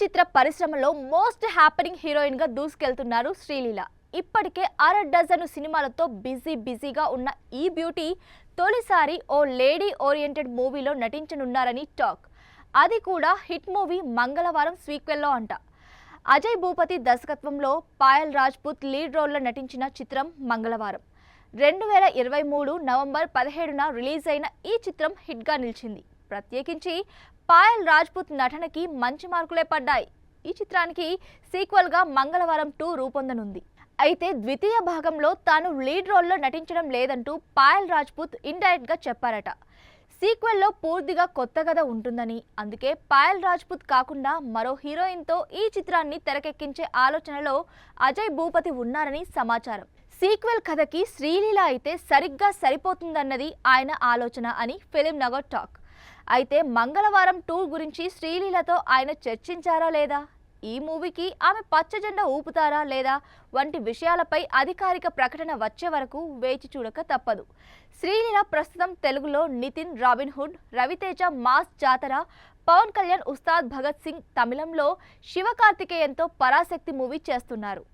చిత్ర పరిశ్రమలో most happening heroine గా దూసుకెళ్తున్నారు శ్రీలీల. ఇప్పటికే అర డజను సినిమాలతో బిజీగా ఉన్న ఈ బ్యూటీ తొలిసారి ఓ లేడీ ఓరియంటెడ్ మూవీలో నటించనున్నారని టాక్. అది కూడా హిట్ మూవీ మంగళవారం సీక్వెల్లో అంట. అజయ్ భూపతి దర్శకత్వంలో పాయల్ రాజ్పుత్ లీడ్ రోల్లో నటించిన చిత్రం మంగళవారం 2023 నవంబర్ 17న రిలీజ్ అయిన ఈ చిత్రం హిట్గా నిలిచింది. ప్రత్యేకించి పాయల్ రాజ్పుత్ నటనకి మంచి మార్కులే పడ్డాయి. ఈ చిత్రానికి సీక్వెల్గా మంగళవారం 2 రూపొందనుంది. అయితే ద్వితీయ భాగంలో తాను లీడ్ రోల్లో నటించడం లేదంటూ పాయల్ రాజ్పుత్ ఇండైరెక్ట్గా చెప్పారట. సీక్వెల్లో పూర్తిగా కొత్త కథ ఉంటుందని, అందుకే పాయల్ రాజ్పుత్ కాకుండా మరో హీరోయిన్తో ఈ చిత్రాన్ని తెరకెక్కించే ఆలోచనలో అజయ్ భూపతి ఉన్నారని సమాచారం. సీక్వెల్ కథకి శ్రీలీల అయితే సరిగ్గా సరిపోతుందన్నది ఆయన ఆలోచన అని ఫిలిం నగర్ టాక్. అయితే మంగళవారం 2 గురించి శ్రీలీలతో ఆయన చర్చించారా లేదా, ఈ మూవీకి ఆమె పచ్చజెండా ఊపుతారా లేదా వంటి విషయాలపై అధికారిక ప్రకటన వచ్చే వరకు వేచి చూడక తప్పదు. శ్రీలీల ప్రస్తుతం తెలుగులో నితిన్, రాబిన్హుడ్, రవితేజ మాస్ జాతర, పవన్ కళ్యాణ్ ఉస్తాద్ భగత్ సింగ్, తమిళంలో శివకార్తికేయన్తో పరాశక్తి మూవీ చేస్తున్నారు.